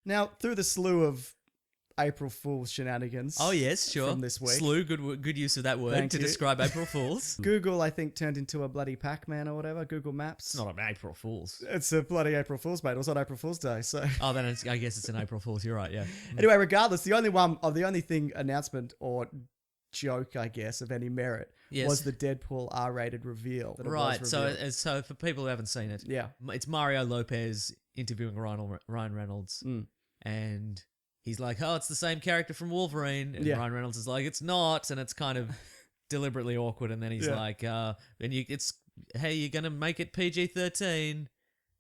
Now, through the slew of April Fool's shenanigans. Oh yes, sure. From this week. Slew, good use of that word Thank to you. describe April Fools. Google, I think, turned into a bloody Pac-Man or whatever. Google Maps. It's not an April Fools. It's a bloody April Fool's, mate. It was on April Fool's Day, so. Oh, then I guess it's an April Fools. You're right. Yeah. Anyway, regardless, the only thing announcement or joke, I guess, of any merit was the Deadpool R-rated reveal. That Right. It was So, revealed. so for people who haven't seen it, Yeah. it's Mario Lopez interviewing Ryan Reynolds, and he's like, "Oh, it's the same character from Wolverine," and Ryan Reynolds is like, "It's not," and it's kind of deliberately awkward. And then he's like, "Hey, you're gonna make it PG-13,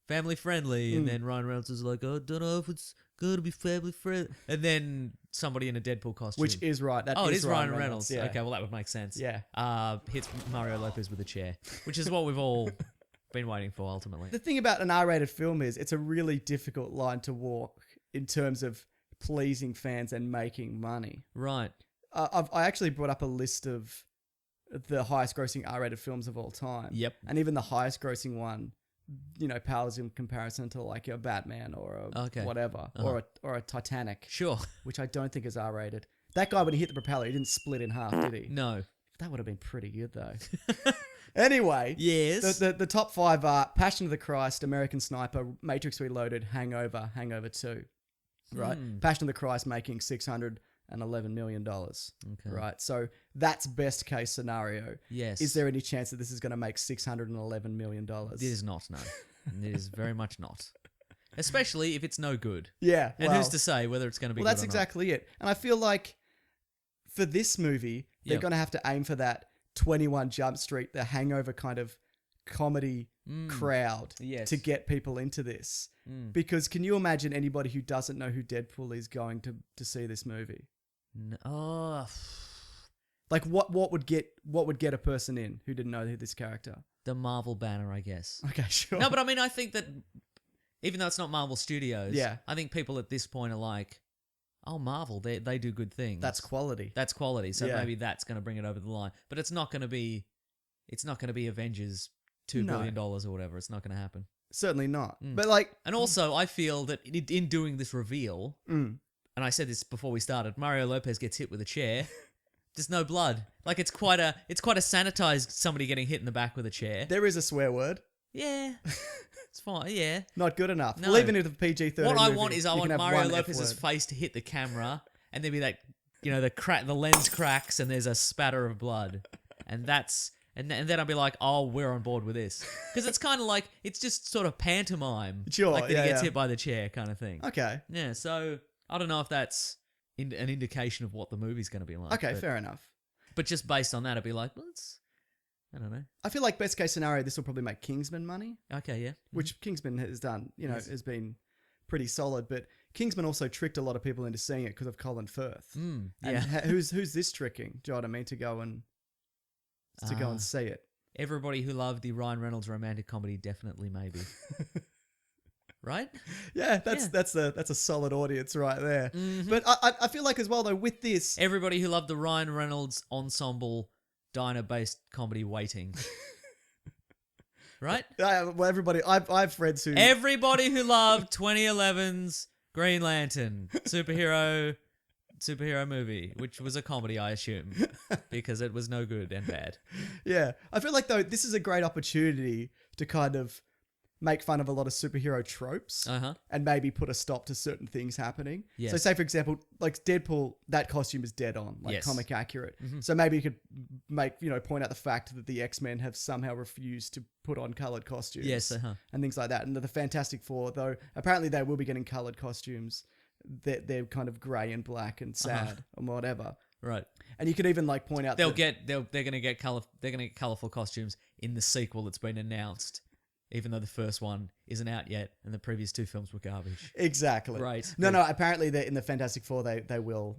family friendly," and then Ryan Reynolds is like, "I don't know if it's going to be family friendly," and then somebody in a Deadpool costume, Which is right. That it is is Ryan Reynolds. Yeah. Okay, well that would make sense. Yeah. Hits Mario Lopez with a chair, which is what we've all been waiting for ultimately. The thing about an R-rated film is it's a really difficult line to walk in terms of pleasing fans and making money. Right. I actually brought up a list of the highest grossing R-rated films of all time. Yep. And even the highest grossing one, pales in comparison to like a Batman or a whatever, or a Titanic. Sure. Which I don't think is R-rated. That guy, when he hit the propeller, he didn't split in half, did he? No. That would have been pretty good though. Anyway, yes. The top five are Passion of the Christ, American Sniper, Matrix Reloaded, Hangover, Hangover 2. Right? Passion of the Christ making $611 million. Okay. Right? So that's best case scenario. Yes. Is there any chance that this is going to make $611 million? It is not, no. It is very much not. Especially if it's no good. Yeah. And who's to say whether it's going to be good that's or exactly it. And I feel like for this movie, they're going to have to aim for that 21 Jump Street, the Hangover kind of comedy crowd to get people into this. Because can you imagine anybody who doesn't know who Deadpool is going to see this movie? No. Oh. Like what would get a person in who didn't know this character? The Marvel banner, I guess. Okay, sure. No, but I mean, I think that even though it's not Marvel Studios, Yeah. I think people at this point are like, oh, Marvel, they do good things. That's quality. That's quality. So Yeah. maybe that's going to bring it over the line. But it's not going to be Avengers $2 billion or whatever. It's not going to happen. Certainly not. But like, And also, I feel that in doing this reveal, and I said this before we started, Mario Lopez gets hit with a chair. There's no blood. Like it's quite a sanitized somebody getting hit in the back with a chair. there is a swear word. Yeah, it's fine. Yeah. Not good enough. No. Well, even if the PG-13 What I movie, want is you can have Mario one Lopez's F-word. face to hit the camera, and there'd be that, the lens cracks, and there's a spatter of blood, and then I'd be like, oh, we're on board with this, because it's kind of like it's just sort of pantomime, Sure, like that yeah, he gets yeah. hit by the chair kind of thing. Okay. Yeah, so I don't know if that's an indication of what the movie's going to be like. Okay, fair enough. But just based on that, I'd be like, well, I don't know. I feel like best case scenario, this will probably make Kingsman money, Okay, yeah. which Kingsman has done, Yes. has been pretty solid. But Kingsman also tricked a lot of people into seeing it because of Colin Firth. Mm, And yeah. who's this tricking? Do you know what I mean? To go and see it. Everybody who loved the Ryan Reynolds romantic comedy, definitely maybe. Right? Yeah, that's a solid audience right there. But I feel like as well though with this, Everybody who loved the Ryan Reynolds ensemble diner-based comedy Waiting. Right? well, everybody, I have friends who Everybody who loved 2011's Green Lantern superhero movie, which was a comedy, I assume, because it was no good and bad. Yeah, I feel like though this is a great opportunity to kind of make fun of a lot of superhero tropes and maybe put a stop to certain things happening. Yes. So say for example, like Deadpool, that costume is dead on, like Yes. comic accurate. So maybe you could point out the fact that the X-Men have somehow refused to put on colored costumes. Yes, and things like that. And the Fantastic Four, though, apparently they will be getting colored costumes. They're kind of grey and black and sad and whatever. Right. And you could even like point out They're gonna get colorful costumes in the sequel that's been announced, even though the first one isn't out yet and the previous two films were garbage. Exactly. Right. No. Apparently, they're in the Fantastic Four. They will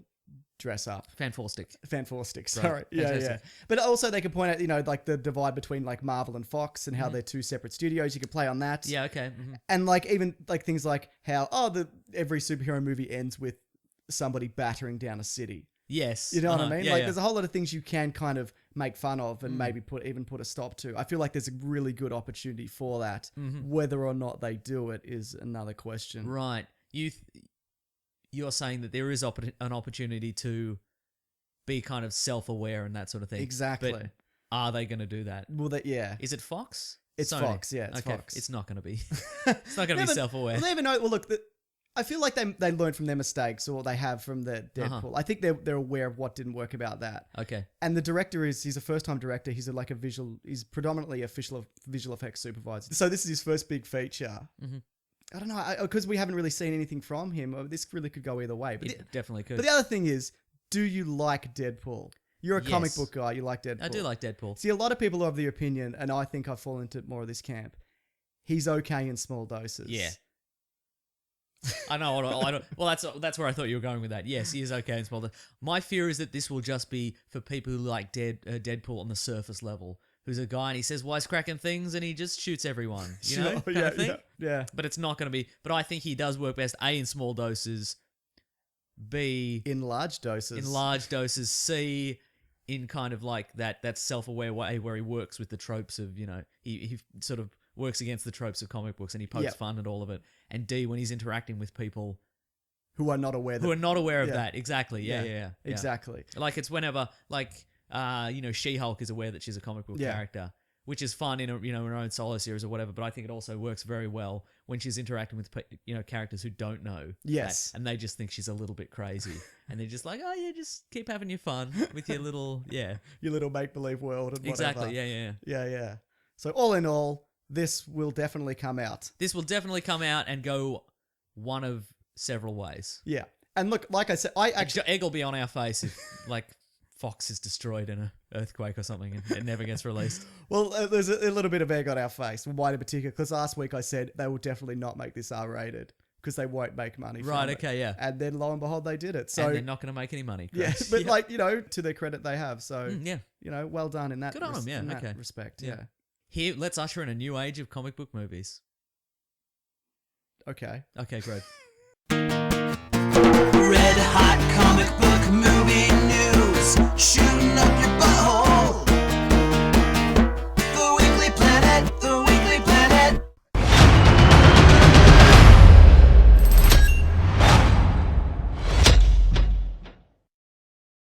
dress up. Fantastic. Sorry. Right. Yeah. Fantastic. But also, they can point out, like the divide between like Marvel and Fox and how they're two separate studios. You can play on that. Yeah. Okay. And like even like things like how every superhero movie ends with somebody battering down a city. Yes. You know what I mean? Yeah, Like yeah. there's a whole lot of things you can kind of make fun of and maybe put a stop to. I feel like there's a really good opportunity for that. Whether or not they do it is another question. Right. you're saying that there is an opportunity to be kind of self-aware and that sort of thing. Exactly. But are they going to do that? Well, yeah. Is it Fox? It's Sony? Fox, yeah, it's okay. Fox. It's not going to be. It's not going to be self-aware. Well, they even know. Well, look, I feel like they learned from their mistakes, or they have from the Deadpool. I think they're aware of what didn't work about that. Okay. And the director he's a first-time director. He's he's predominantly a visual effects supervisor. So this is his first big feature. Mm-hmm. I don't know, because we haven't really seen anything from him. This really could go either way. But it definitely could. But the other thing is, do you like Deadpool? You're a comic book guy. You like Deadpool. I do like Deadpool. See, a lot of people are of the opinion, and I think I fall into more of this camp. He's okay in small doses. Yeah. I know. I don't. Well, that's where I thought you were going with that. Yes, he is okay in small doses. My fear is that this will just be for people who like Deadpool on the surface level, who's a guy and he says wisecracking things and he just shoots everyone. You know, kind of thing. Yeah. But it's not going to be. But I think he does work best A, in small doses, B, in large doses, C, in kind of like that self-aware way where he works with the tropes of, you know, he sort of works against the tropes of comic books and he pokes fun at all of it. And D, when he's interacting with people who are not aware of that. Exactly. Yeah. Exactly. Like it's whenever, like, you know, She-Hulk is aware that she's a comic book character, which is fun in her own solo series or whatever. But I think it also works very well when she's interacting with, you know, characters who don't know. Yes. That, and they just think she's a little bit crazy. And they're just like, oh yeah, just keep having your fun with your little, your little make-believe world and whatever. Exactly. Yeah. So all in all, this will definitely come out. This will definitely come out and go one of several ways. Yeah. And look, like I said, egg will be on our face if, like, Fox is destroyed in an earthquake or something and it never gets released. Well, there's a little bit of egg on our face. Why in particular? Because last week I said they will definitely not make this R-rated because they won't make money from it. Right, okay, yeah. And then lo and behold, they did it. So, and they're not going to make any money. Yeah, but like, you know, to their credit, they have. So, you know, well done in that, good on them, in that respect. Yeah. Here, let's usher in a new age of comic book movies. Okay. Okay, great. Red